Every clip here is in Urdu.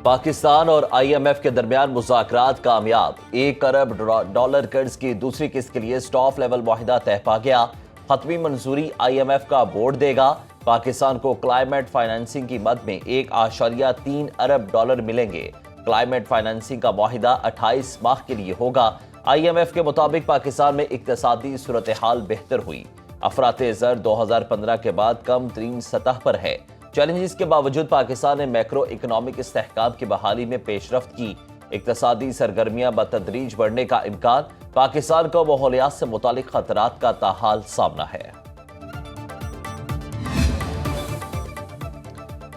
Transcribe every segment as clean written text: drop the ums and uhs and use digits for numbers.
پاکستان اور IMF کے درمیان مذاکرات کامیاب، $1 ارب قرض کی دوسری قسط کے لیے سٹاف لیول معاہدہ طے پا گیا۔ حتمی منظوری IMF کا بورڈ دے گا۔ پاکستان کو کلائمیٹ فائنانسنگ کی مد میں $1.3 ارب ملیں گے۔ کلائمیٹ فائنانسنگ کا معاہدہ 28 ماہ کے لیے ہوگا۔ IMF کے مطابق پاکستان میں اقتصادی صورتحال بہتر ہوئی۔ افراط زر 2015 کے بعد کم ترین سطح پر ہے۔ چیلنجز کے باوجود پاکستان نے میکرو اکنامک استحکام کی بحالی میں پیش رفت کی۔ اقتصادی سرگرمیاں بتدریج بڑھنے کا امکان۔ پاکستان کو ماحولیات سے متعلق خطرات کا تاحال سامنا ہے۔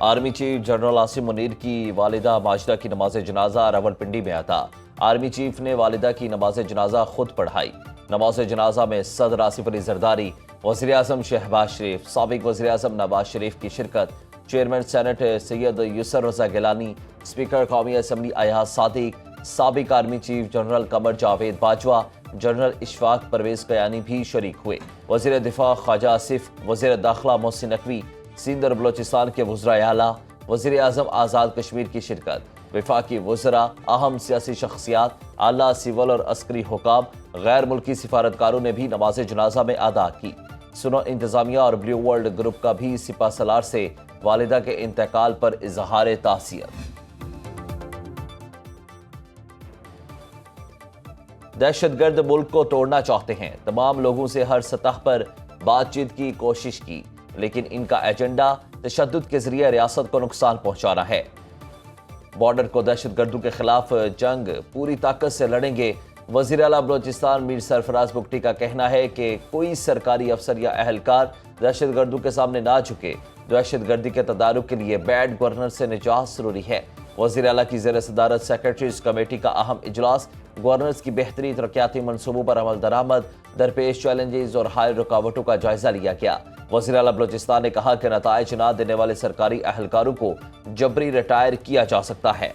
Army chief general Asim Munir کی والدہ ماجدہ کی نماز جنازہ راولپنڈی میں ادا۔ آرمی چیف نے والدہ کی نماز جنازہ خود پڑھائی۔ نماز جنازہ میں صدر آصف علی زرداری، وزیر اعظم شہباز شریف، سابق وزیر اعظم نواز شریف کی شرکت، chairman senate Syed Yousaf Raza Gilani, speaker قومی اسمبلی ایاز صادق، سابق army chief general Qamar Javed Bajwa, general Ashfaq Pervez Kayani بھی شریک ہوئے۔ وزیر دفاع خواجہ آصف، وزیر داخلہ محسن نقوی، سندھ اور بلوچستان کے وزرائے اعلیٰ، وزیر اعظم آزاد کشمیر کی شرکت، وفاقی وزراء، اہم سیاسی شخصیات، اعلیٰ سول اور عسکری حکام، غیر ملکی سفارتکاروں نے بھی نماز جنازہ میں ادا کی۔ سنو انتظامیہ اور بلیو ورلڈ گروپ کا بھی سپہ سالار سے والدہ کے انتقال پر اظہار تعزیت۔ دہشت گرد ملک کو توڑنا چاہتے ہیں۔ تمام لوگوں سے ہر سطح پر بات چیت کی کوشش کی، لیکن ان کا ایجنڈا تشدد کے ذریعے ریاست کو نقصان پہنچانا ہے۔ بارڈر کو دہشت گردوں کے خلاف جنگ پوری طاقت سے لڑیں گے۔ وزیر اعلیٰ بلوچستان میر سرفراز بگٹی کا کہنا ہے کہ کوئی سرکاری افسر یا اہلکار دہشت گردوں کے سامنے نہ جھکے۔ دہشت گردی کے تدارک کے لیے بیڈ گورنر سے نجات ضروری ہے۔ وزیر اعلیٰ کی زیر صدارت سیکرٹریز کمیٹی کا اہم اجلاس، گورنرز کی بہتری ترقیاتی منصوبوں پر عمل درآمد، درپیش چیلنجز اور حائل رکاوٹوں کا جائزہ لیا گیا۔ وزیر اعلیٰ بلوچستان نے کہا کہ نتائج نہ دینے والے سرکاری اہلکاروں کو جبری ریٹائر کیا جا سکتا ہے۔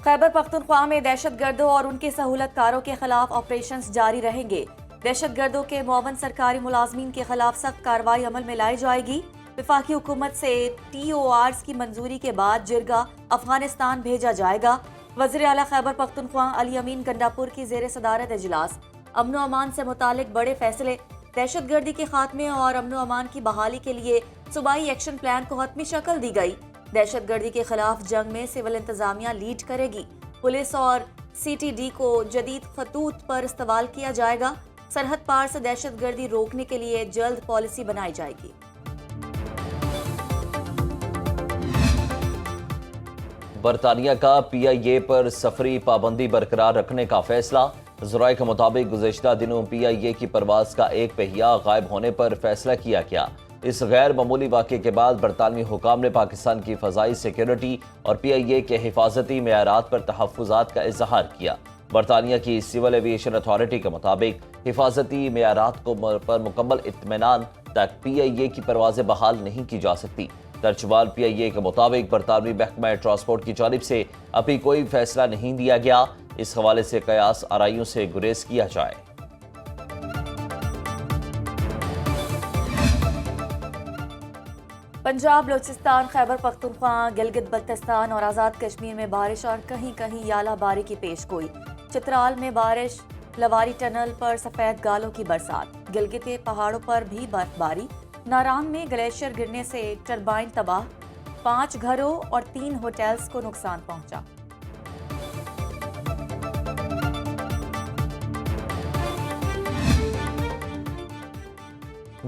خیبر پختونخوا میں دہشت گردوں اور ان کے سہولت کاروں کے خلاف آپریشنز جاری رہیں گے۔ دہشت گردوں کے معاون سرکاری ملازمین کے خلاف سخت کارروائی عمل میں لائی جائے گی۔ وفاقی حکومت سے TORs کی منظوری کے بعد جرگہ افغانستان بھیجا جائے گا۔ وزیر اعلیٰ خیبر پختونخوا علی امین گنڈاپور کی زیر صدارت اجلاس، امن و امان سے متعلق بڑے فیصلے، دہشت گردی کے خاتمے اور امن و امان کی بحالی کے لیے صوبائی ایکشن پلان کو حتمی شکل دی گئی۔ دہشت گردی کے خلاف جنگ میں سول انتظامیہ لیڈ کرے گی۔ پولیس اور CTD کو جدید خطوط پر استعمال کیا جائے گا۔ سرحد پار سے دہشت گردی روکنے کے لیے جلد پالیسی بنائی جائے گی۔ برطانیہ کا PIA پر سفری پابندی برقرار رکھنے کا فیصلہ۔ ذرائع کے مطابق گزشتہ دنوں PIA کی پرواز کا ایک پہیہ غائب ہونے پر فیصلہ کیا گیا۔ اس غیر معمولی واقعے کے بعد برطانوی حکام نے پاکستان کی فضائی سیکیورٹی اور PIA کے حفاظتی معیارات پر تحفظات کا اظہار کیا۔ برطانیہ کی سول ایویشن اتھارٹی کے مطابق حفاظتی معیارات پر مکمل اطمینان تک PIA کی پروازیں بحال نہیں کی جا سکتی۔ ترجمان PIA کے مطابق برطانوی محکمہ ٹرانسپورٹ کی جانب سے ابھی کوئی فیصلہ نہیں دیا گیا۔ اس حوالے سے قیاس آرائیوں سے گریز کیا جائے۔ پنجاب، بلوچستان، خیبر پختونخوا، گلگت بلتستان اور آزاد کشمیر میں بارش اور کہیں کہیں یالہ باری کی پیش گوئی۔ چترال میں بارش، لواری ٹنل پر سفید گالوں کی برسات، گلگت کے پہاڑوں پر بھی برف باری، ناران میں گلیشیئر گرنے سے ٹربائن تباہ، 5 گھروں اور 3 ہوٹلز کو نقصان پہنچا۔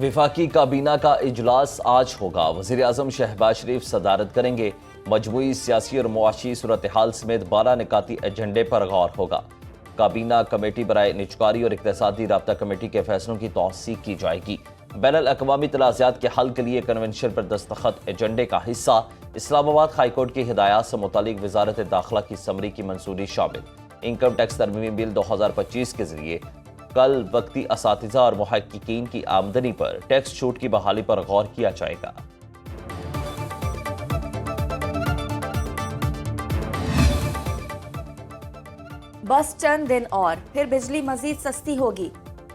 وفاقی کابینہ کا اجلاس آج ہوگا۔ وزیر اعظم شہباز شریف صدارت کریں گے۔ مجموعی سیاسی اور معاشی صورتحال سمیت 12 نکاتی ایجنڈے پر غور ہوگا۔ کابینہ کمیٹی برائے نجکاری اور اقتصادی رابطہ کمیٹی کے فیصلوں کی توثیق کی جائے گی۔ بین الاقوامی تنازعات کے حل کے لیے کنونشن پر دستخط ایجنڈے کا حصہ۔ اسلام آباد ہائی کورٹ کی ہدایات سے متعلق وزارت داخلہ کی سمری کی منظوری شامل۔ انکم ٹیکس ترمیمی بل 2025 کے ذریعے کل وقتی اساتذہ اور محققین کی آمدنی پر ٹیکس چھوٹ کی بحالی پر غور کیا جائے گا۔ بس چند دن اور پھر بجلی مزید سستی ہوگی۔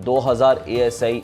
2000 ASI